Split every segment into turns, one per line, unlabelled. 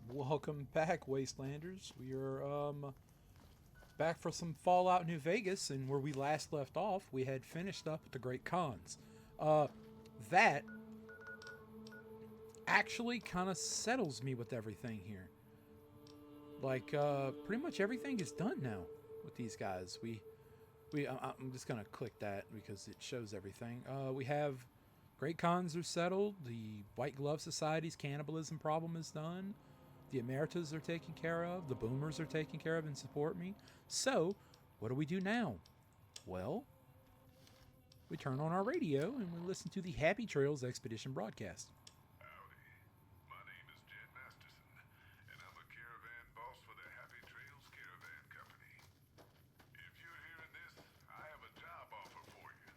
Welcome back, Wastelanders. We are back for some Fallout New Vegas, and where we last left off, we had finished up with the Great Khans. That actually kind of settles me with everything here. Like, pretty much everything is done now with these guys. I'm just gonna click that because it shows everything. We have Great Khans are settled. The White Glove Society's cannibalism problem is done. The Emeritus are taken care of. The Boomers are taken care of and support me. So, what do we do now? Well, we turn on our radio and we listen to the Happy Trails Expedition broadcast.
Howdy. My name is Jed Masterson, and I'm a caravan boss for the Happy Trails Caravan Company. If you're hearing this, I have a job offer for you.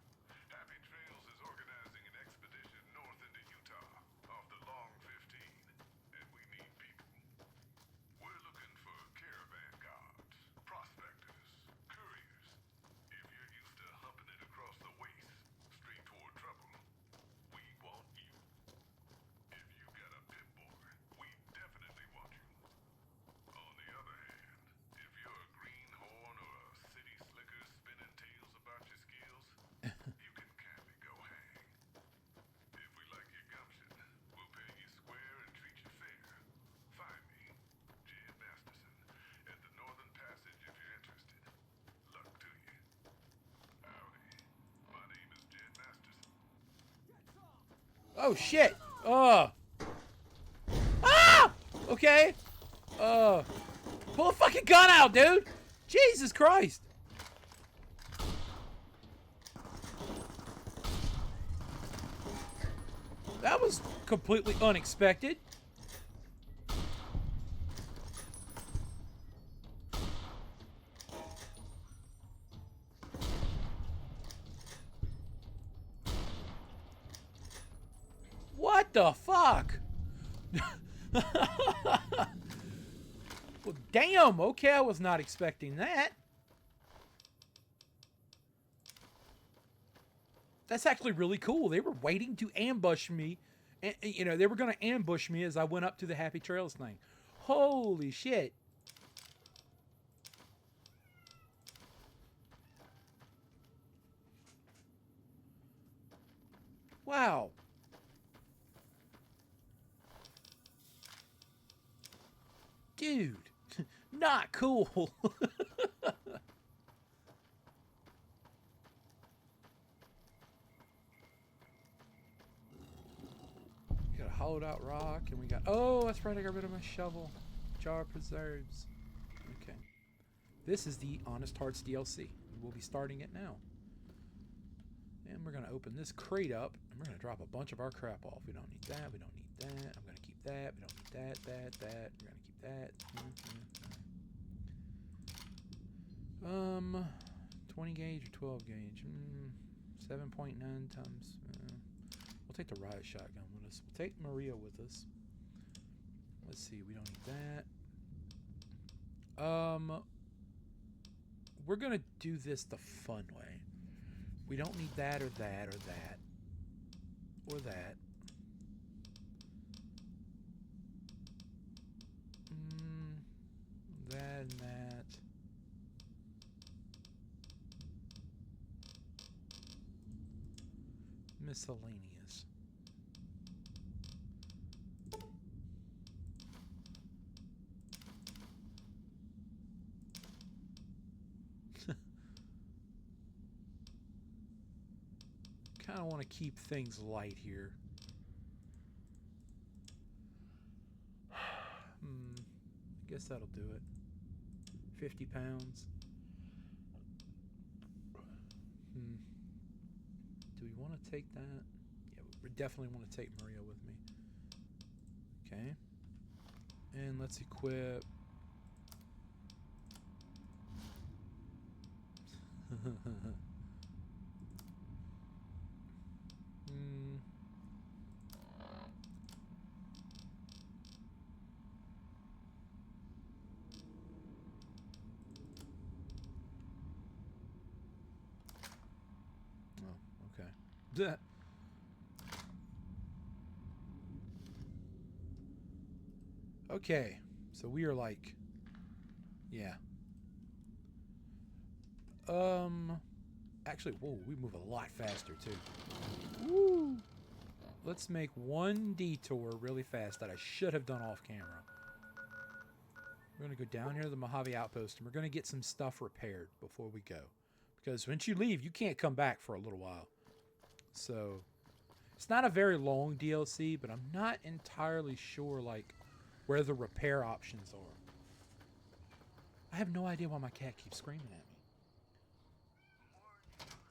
Happy Trails is organizing an expedition north into Utah, off the Long 15, and we need people. We're looking for caravan guards, prospectors, couriers. If you're used to humping it across the waste, straight toward trouble, we want you. If you got a pit boy, we definitely want you. On the other hand, if you're a greenhorn or a city slicker spinning tales about your skills, you can kindly go hang. If we like your gumption, we'll pay you square and treat you fair. Find me, Jed Masterson, at the Northern Passage if you're interested. Luck to you. Howdy. My name is Jed Masterson.
Oh shit! Okay. Pull a fucking gun out, dude! Jesus Christ! That was completely unexpected. What the fuck? Well, damn, okay, I was not expecting that. That's actually really cool. They were waiting to ambush me. And, you know, they were going to ambush me as I went up to the Happy Trails thing. Holy shit. Wow. Dude, not cool. Got a hollowed out rock, and we got... Oh, that's right, I got rid of my shovel. Jar of preserves. Okay. This is the Honest Hearts DLC. We'll be starting it now. And we're going to open this crate up, and we're going to drop a bunch of our crap off. We don't need that, we don't need that. I'm going to keep that, we don't need that, that. We're going to keep that. 20 gauge or 12 gauge? 7.9 times... we'll take the riot shotgun with us. We'll take Maria with us. Let's see, we don't need that. We're gonna do this the fun way. We don't need that or that or that. Or that. That and that. Miscellaneous. Kind of want to keep things light here. I guess that'll do it. 50 pounds. Do we want to take that? Yeah, we definitely want to take Maria with me. Okay. And let's equip... Oh, okay. Okay, so we are like, yeah. Actually, whoa, we move a lot faster too. Woo! Let's make one detour really fast that I should have done off camera. We're going to go down here to the Mojave outpost and we're going to get some stuff repaired before we go. Because once you leave, you can't come back for a little while. So, it's not a very long DLC, but I'm not entirely sure, like, where the repair options are. I have no idea why my cat keeps screaming at me.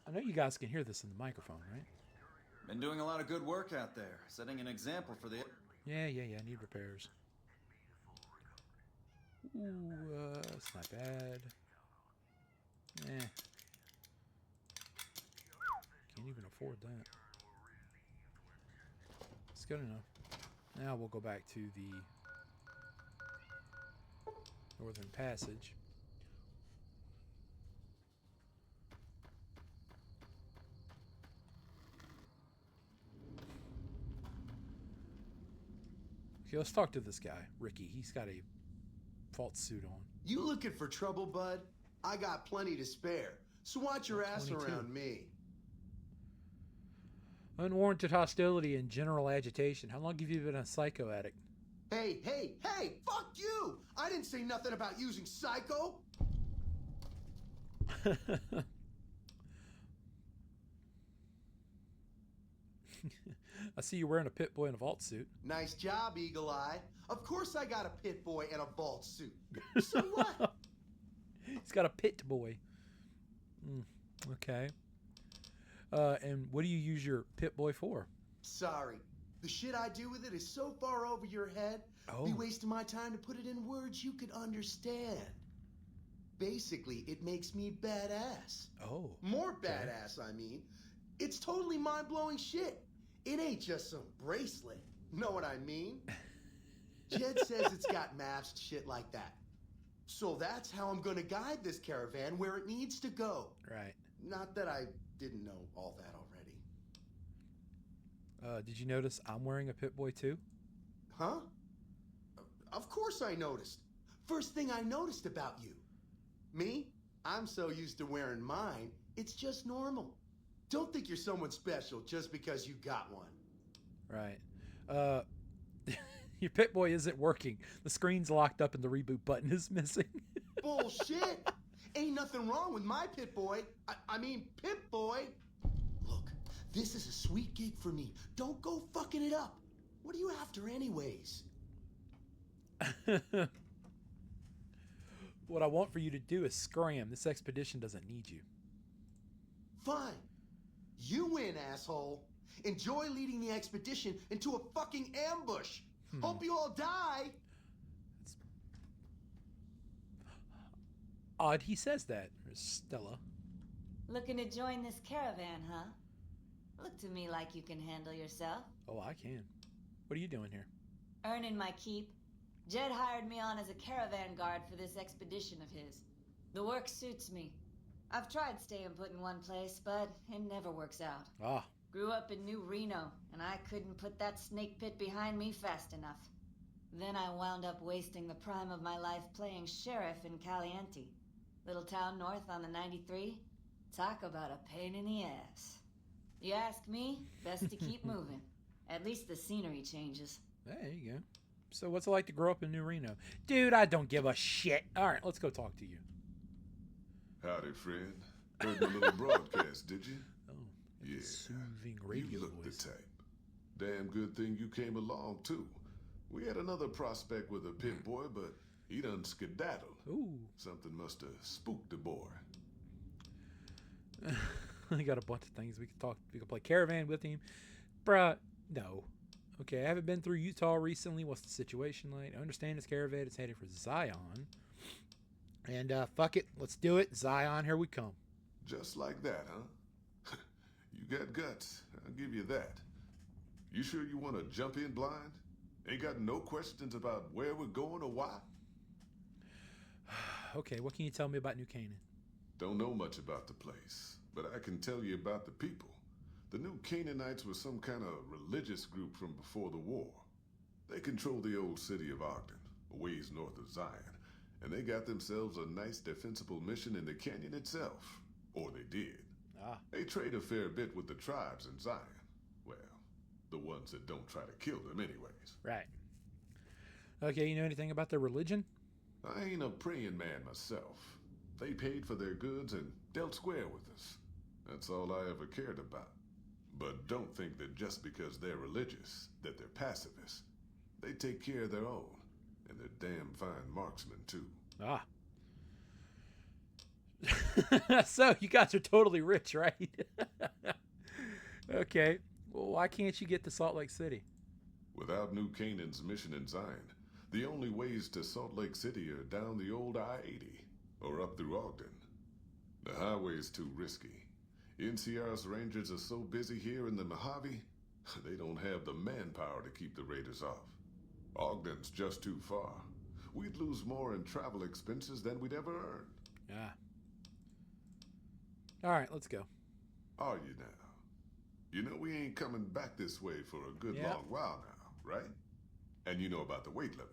I know you guys can hear this in the microphone, right?
Been doing a lot of good work out there, setting an example for the...
Yeah, I need repairs. Ooh, it's not bad. Can't even afford that. It's good enough. Now we'll go back to the Northern Passage. Okay, let's talk to this guy, Ricky. He's got a vault suit on.
You looking for trouble, bud? I got plenty to spare, so watch your ass
22.
around me.
Unwarranted hostility and general agitation. How long have you been a psycho addict?
Hey, fuck you! I didn't say nothing about using psycho!
I see you wearing a Pit Boy and a vault suit.
Nice job, Eagle Eye. Of course I got a pit boy and a vault suit. So what?
He's got a Pit Boy. Okay. And what do you use your Pit Boy for?
Sorry. The shit I do with it is so far over your head, be wasting my time to put it in words you could understand. Basically, it makes me badass.
Oh.
More badass, I mean. It's totally mind-blowing shit. It ain't just some bracelet. Know what I mean? Jed says it's got masked shit like that. So that's how I'm gonna guide this caravan where it needs to go.
Right.
Not that I didn't know all that already.
Did you notice I'm wearing a Pit Boy too?
Huh? Of course I noticed. First thing I noticed about you. Me? I'm so used to wearing mine, it's just normal. Don't think you're someone special just because you got one.
Right. Your Pit Boy isn't working. The screen's locked up and the reboot button is missing.
Bullshit! Ain't nothing wrong with my Pit Boy. I mean, Pit Boy. Look, this is a sweet gig for me. Don't go fucking it up. What are you after anyways?
What I want for you to do is scram. This expedition doesn't need you.
Fine. You win, asshole. Enjoy leading the expedition into a fucking ambush. Hope you all die.
It's odd he says that, Stella.
Looking to join this caravan, huh? Look to me like you can handle yourself.
Oh, I can. What are you doing here?
Earning my keep. Jed hired me on as a caravan guard for this expedition of his. The work suits me. I've tried staying put in one place, but it never works out.
Ah.
Grew up in New Reno, and I couldn't put that snake pit behind me fast enough. Then I wound up wasting the prime of my life playing sheriff in Caliente. Little town north on the 93. Talk about a pain in the ass. You ask me, best to keep moving. At least the scenery changes.
There you go. So what's it like to grow up in New Reno? Dude, I don't give a shit. All right, let's go talk to you.
Howdy, friend. Heard my little broadcast, did you?
Oh,
Yeah.
soothing radio
You look
voice.
the type. Damn good thing you came along, too. We had another prospect with a Pit Boy, but he done skedaddled.
Ooh.
Something must have spooked the boy.
I got a bunch of things we could talk. We could play caravan with him. Bruh, no. Okay, I haven't been through Utah recently. What's the situation like? I understand this caravan is headed for Zion. And fuck it, let's do it. Zion, here we come.
Just like that, huh? You got guts. I'll give you that. You sure you want to jump in blind? Ain't got no questions about where we're going or why?
Okay, what can you tell me about New Canaan?
Don't know much about the place, but I can tell you about the people. The New Canaanites were some kind of religious group from before the war. They control the old city of Ogden. a ways north of Zion, and they got themselves a nice defensible mission in the canyon itself. Or they did.
Ah.
They trade a fair bit with the tribes in Zion. Well, the ones that don't try to kill them anyways.
Right. Okay, you know anything about their religion?
I ain't a praying man myself. They paid for their goods and dealt square with us. That's all I ever cared about. But don't think that just because they're religious, that they're pacifists. They take care of their own, and they're damn fine marksmen, too.
Ah. So, you guys are totally rich, right? Okay. Well, why can't you get to Salt Lake City?
Without New Canaan's mission in Zion, the only ways to Salt Lake City are down the old I-80, or up through Ogden. The highway's too risky. NCR's rangers are so busy here in the Mojave, they don't have the manpower to keep the raiders off. Ogden's just too far. We'd lose more in travel expenses than we'd ever earn.
Yeah. All right, let's go.
Are you now? You know we ain't coming back this way for a good long while now, right? And you know about the weight limit.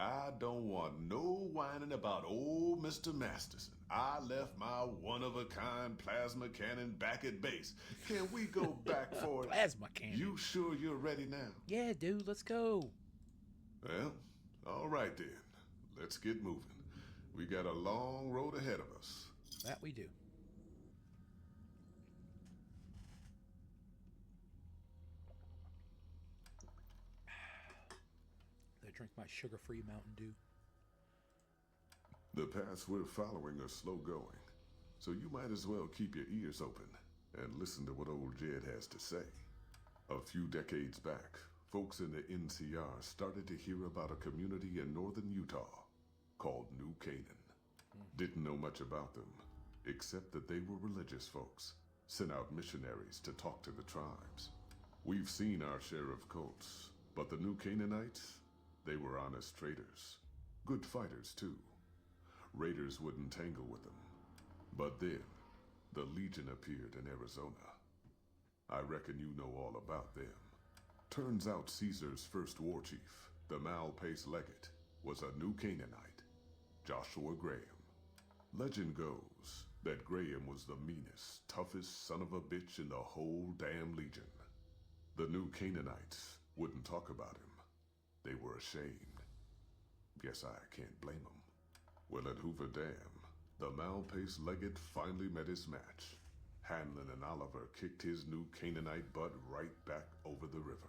I don't want no whining about old Mr. Masterson. I left my one-of-a-kind plasma cannon back at base. Can we go back for it?
Plasma cannon.
You sure you're ready now?
Yeah, dude, let's go.
Well, all right then. Let's get moving. We got a long road ahead of us.
That we do. I drink my sugar-free Mountain Dew.
The paths we're following are slow going, so you might as well keep your ears open and listen to what old Jed has to say. A few decades back, folks in the NCR started to hear about a community in northern Utah called New Canaan. Didn't know much about them, except that they were religious folks, sent out missionaries to talk to the tribes. We've seen our share of cults, but the New Canaanites, they were honest traders. Good fighters, too. Raiders wouldn't tangle with them. But then, the Legion appeared in Arizona. I reckon you know all about them. Turns out Caesar's first war chief, the Malpace legate, was a New Canaanite, Joshua Graham. Legend goes that Graham was the meanest, toughest son of a bitch in the whole damn Legion. The New Canaanites wouldn't talk about him. They were ashamed. Guess I can't blame them. Well, at Hoover Dam, the Malpace legate finally met his match. Hanlon and Oliver kicked his New Canaanite butt right back over the river.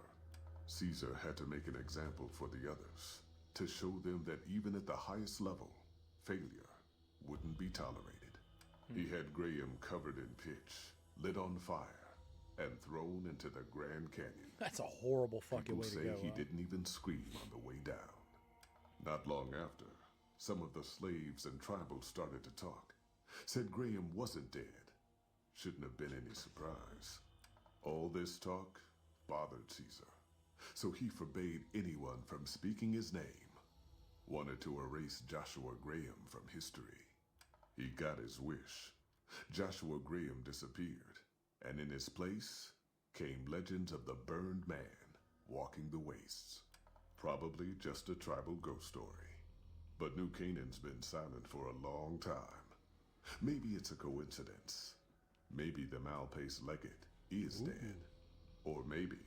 Caesar had to make an example for the others, to show them that even at the highest level, failure wouldn't be tolerated. He had Graham covered in pitch, lit on fire, and thrown into the Grand Canyon.
That's a horrible fucking
People
way to
say
go.
he didn't even scream on the way down. Not long after, some of the slaves and tribals started to talk. Said Graham wasn't dead. Shouldn't have been any surprise. All this talk bothered Caesar, so he forbade anyone from speaking his name. Wanted to erase Joshua Graham from history. He got his wish. Joshua Graham disappeared, and in his place came legends of the burned man walking the wastes. Probably just a tribal ghost story. But New Canaan's been silent for a long time. Maybe it's a coincidence. Maybe the Malpace legate is dead. Or maybe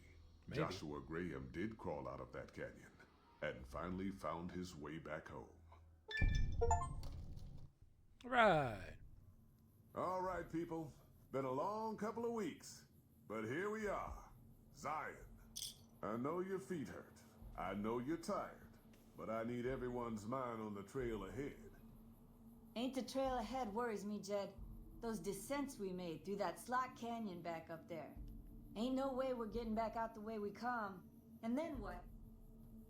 Joshua Graham did crawl out of that canyon and finally found his way back home.
Right.
All right, people. Been a long couple of weeks, but here we are. Zion. I know your feet hurt. I know you're tired, but I need everyone's mind on the trail ahead.
Ain't the trail ahead worries me, Jed. Those descents we made through that slot canyon back up there. Ain't no way we're getting back out the way we come. And then what?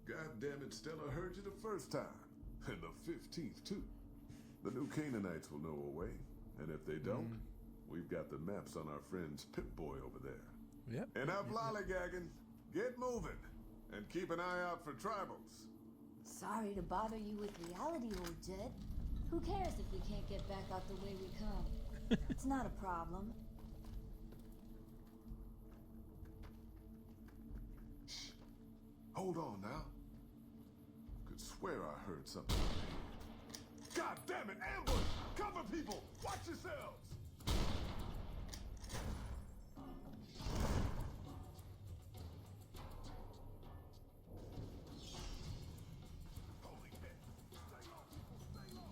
God damn it, Stella heard you the first time. And the 15th, too. The New Canaanites will know a way. And if they don't, we've got the maps on our friend's Pip-Boy over there.
Yep.
Enough lollygagging. Get moving. And keep an eye out for tribals.
Sorry to bother you with reality, old Jed. Who cares if we can't get back out the way we come? It's not a problem.
Hold on now. Could swear I heard something. God damn it! Ambush! Cover people! Watch yourselves! Holy shit! Stay low, people! Stay low!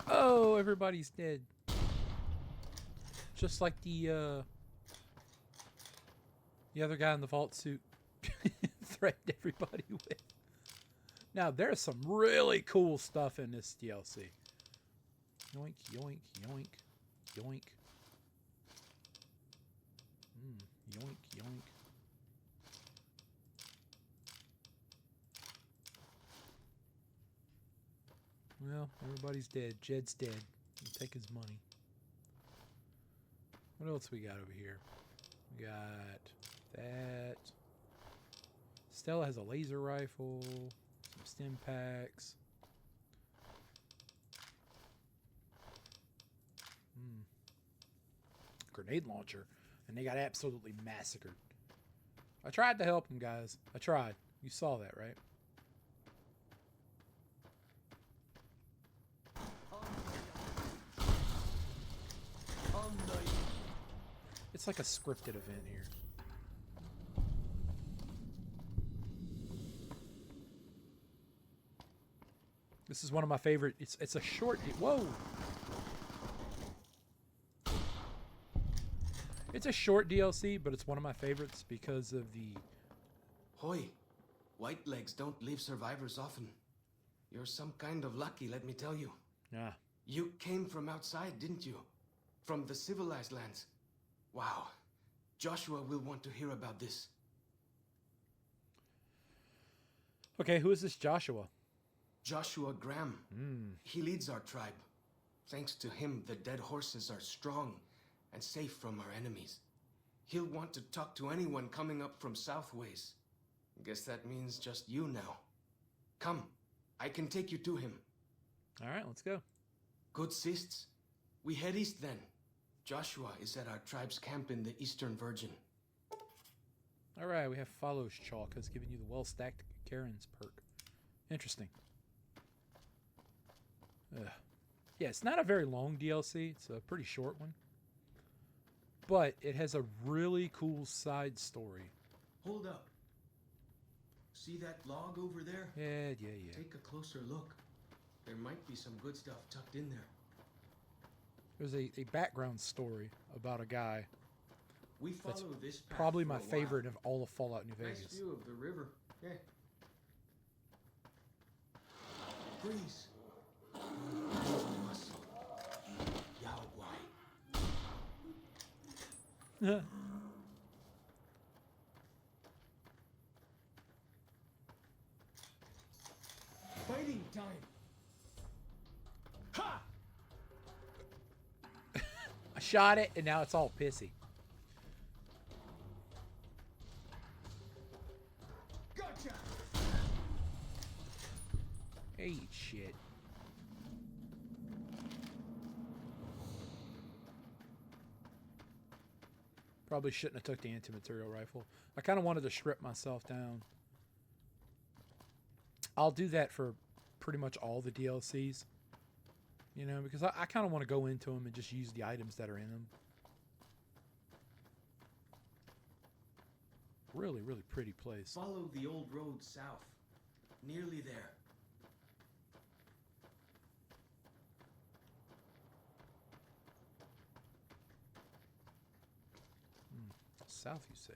Oh, everybody's dead. Just like the other guy in the vault suit threatened everybody with. Now, there's some really cool stuff in this DLC. Yoink, yoink, yoink, yoink. Yoink, yoink. Well, everybody's dead. Jed's dead. We'll take his money. What else we got over here? We got that. Stella has a laser rifle, some stim packs. Grenade launcher. And they got absolutely massacred. I tried to help them, guys. I tried. You saw that, right? It's like a scripted event here. This is one of my favorite. It's a short. Whoa! It's a short DLC, but it's one of my favorites because of the.
Hoy, white legs don't leave survivors often. You're some kind of lucky, let me tell you.
Yeah.
You came from outside, didn't you? From the civilized lands. Wow. Joshua will want to hear about this.
Okay, who is this Joshua?
Joshua Graham. He leads our tribe. Thanks to him, the dead horses are strong and safe from our enemies. He'll want to talk to anyone coming up from Southways. Guess that means just you now. Come, I can take you to him.
All right, let's go.
Good sists. We head east then. Joshua is at our tribe's camp in the Eastern Virgin.
All right, we have Follows Chalk has given you the well-stacked Karen's perk. Interesting. Yeah, it's not a very long DLC. It's a pretty short one. But it has a really cool side story.
Hold up. See that log over there?
Yeah.
Take a closer look. There might be some good stuff tucked in there.
There's a background story about a guy.
We follow
That's
this path
probably
for
my
a while.
favorite of all of Fallout New
Nice
Vegas.
view of the river. Yeah. Freeze. Muscle. Yao. Fighting time. Ha!
I shot it, and now it's all pissy.
Gotcha.
Hey, shit. Probably shouldn't have took the anti-material rifle. I kind of wanted to strip myself down. I'll do that for pretty much all the DLCs. You know, because I kind of want to go into them and just use the items that are in them. Really, really pretty place.
Follow the old road south. Nearly there.
South, you say?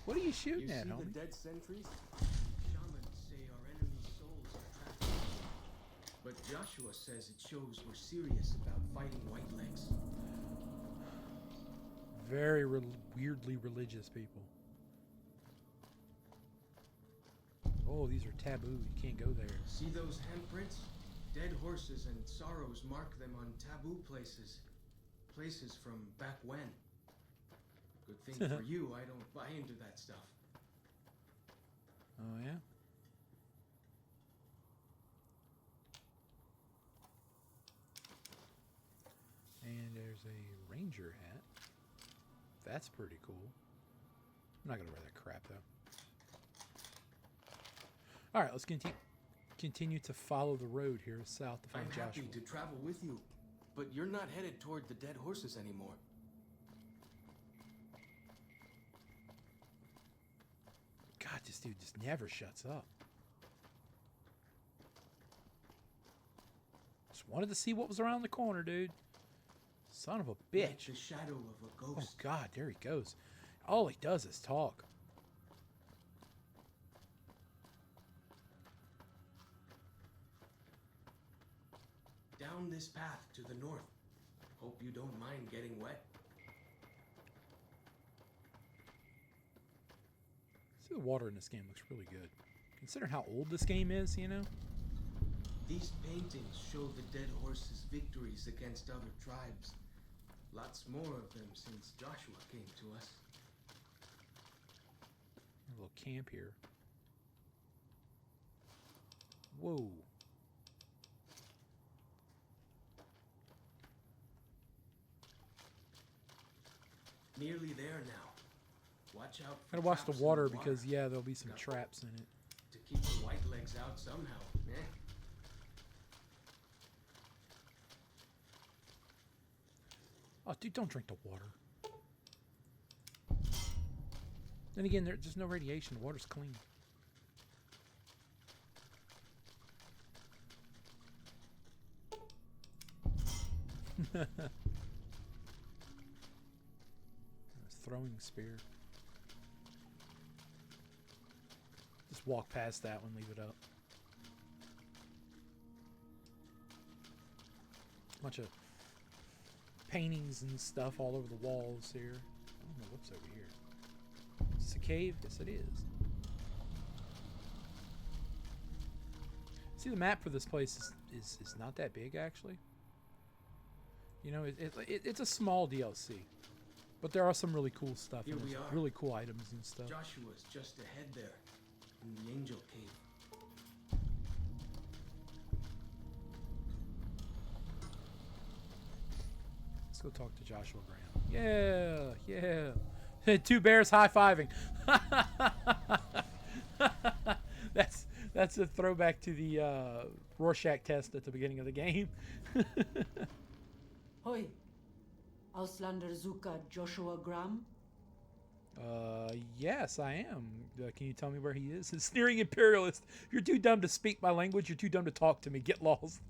What are you shooting
You
at,
see the
homie?
dead sentries? Shamans say our enemy's souls are trapped. But Joshua says it shows we're serious about fighting white legs.
Very weirdly religious people. Oh, these are taboo. You can't go there.
See those handprints? Dead horses and sorrows mark them on taboo places. Places from back when. Good thing for you, I don't buy into that stuff.
Oh, yeah? And there's a ranger hat. That's pretty cool. I'm not going to wear that crap, though. Alright, let's continue to follow the road here south to find
I'm
Joshua.
happy to travel with you, but you're not headed toward the dead horses anymore.
God, this dude just never shuts up. Just wanted to see what was around the corner, dude. Son of a
Like
bitch.
the shadow of a
Oh,
ghost.
God, there he goes. All he does is talk.
Down this path to the north. Hope you don't mind getting wet.
See, the water in this game looks really good. Considering how old this game is, you know?
These paintings show the dead horses' victories against other tribes. Lots more of them since Joshua came to us.
A little camp here. Whoa.
Nearly there now. Watch out for
Gotta watch the
traps in
water because, yeah, there'll be some
Got-
traps in it.
to keep the white legs out somehow, eh?
Oh, dude, don't drink the water. Then again, there's just no radiation. The water's clean. Throwing spear. Just walk past that one, leave it up. Bunch of paintings and stuff all over the walls here. I don't know what's over here. Is this a cave? Yes, it is. See, the map for this place is not that big, actually. You know, it's a small DLC. But there are some really cool stuff.
Here
And
we
there's
are.
really cool items and stuff.
Joshua's just ahead there, in the Angel Cave.
Let's go talk to Joshua Graham. Yeah, yeah. Two bears high-fiving. That's a throwback to the Rorschach test at the beginning of the game.
Hoi, Auslander Zuka Joshua Graham?
Yes, I am. Can you tell me where he is? His sneering imperialist. If you're too dumb to speak my language, you're too dumb to talk to me. Get lost.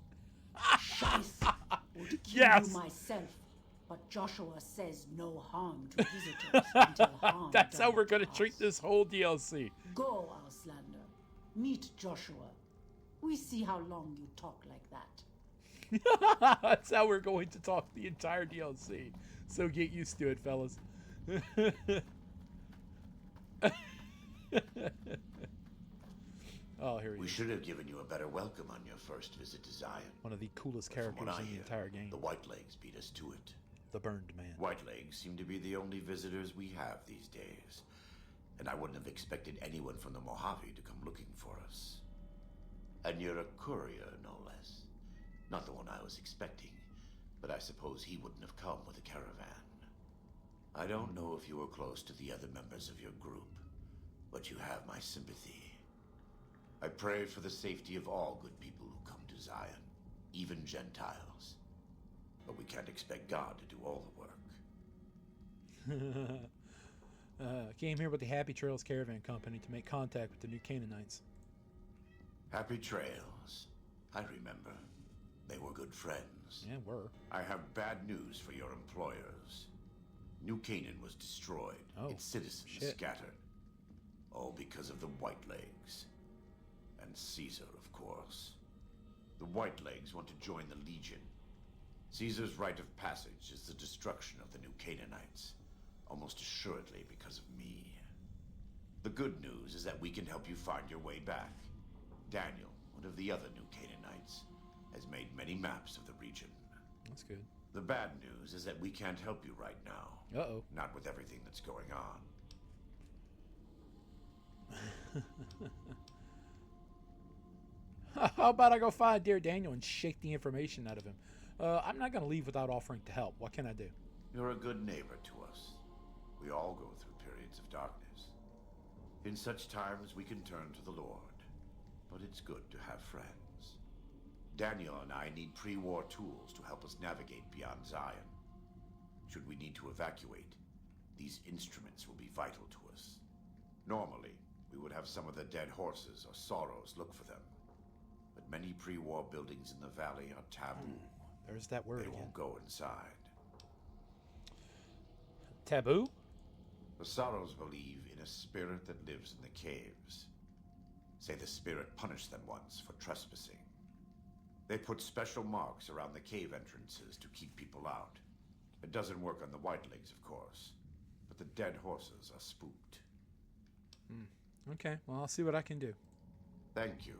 Scheiße! Would kill
Yes!
you myself, but Joshua says no harm to visitors until harm
That's how
done
we're gonna
us.
treat this whole DLC.
Go, Auslander. Meet Joshua. We see how long you talk like that.
That's how we're going to talk the entire DLC. So get used to it, fellas. Oh, here he
We
is.
should have given you a better welcome on your first visit to Zion.
One of the coolest
But from
characters
what I
in the
hear,
entire game.
the Whitelegs beat us to it.
The Burned Man.
Whitelegs seem to be the only visitors we have these days. And I wouldn't have expected anyone from the Mojave to come looking for us. And you're a courier, no less. Not the one I was expecting, but I suppose he wouldn't have come with a caravan. I don't know if you were close to the other members of your group, but you have my sympathy. I pray for the safety of all good people who come to Zion, even Gentiles. But we can't expect God to do all the work.
Came here with the Happy Trails Caravan Company to make contact with the new Canaanites.
Happy trails. I remember. They were good friends.
Yeah, we're.
I have bad news for your employers. New Canaan was destroyed.
Oh,
its citizens
shit.
scattered. All because of the Whitelegs. And Caesar, of course. The Whitelegs want to join the Legion. Caesar's rite of passage is the destruction of the new Canaanites. Almost assuredly because of me. The good news is that we can help you find your way back. Daniel, one of the other new Canaanites, has made many maps of the region.
That's good.
The bad news is that we can't help you right now.
Uh-oh.
Not with everything that's going on.
How about I go find Dear Daniel and shake the information out of him? I'm not going to leave without offering to help. What can I do?
You're a good neighbor to us. We all go through periods of darkness. In such times, we can turn to the Lord. But it's good to have friends. Daniel and I need pre-war tools to help us navigate beyond Zion. Should we need to evacuate, these instruments will be vital to us. Normally, we would have some of the dead horses or sorrows look for them. But many pre-war buildings in the valley are taboo.
There's that word
They
again.
won't go inside.
Taboo?
The sorrows believe in a spirit that lives in the caves. Say the spirit punished them once for trespassing. They put special marks around the cave entrances to keep people out. It doesn't work on the Whitelings, of course, but the dead horses are spooked.
Okay, well, I'll see what I can do.
Thank you.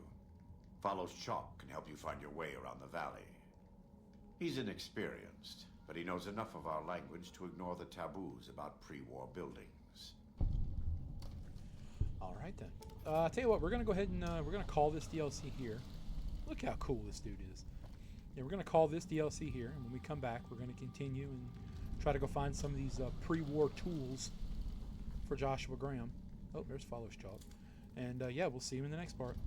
Follows Chalk can help you find your way around the valley. He's inexperienced, but he knows enough of our language to ignore the taboos about pre-war buildings.
All right, then. I'll tell you what, we're going to go ahead and we're going to call this DLC here. Look how cool this dude is. Yeah, we're going to call this DLC here, and when we come back, we're going to continue and try to go find some of these pre-war tools for Joshua Graham. Oh, there's Follows Chalk. And yeah, we'll see you in the next part.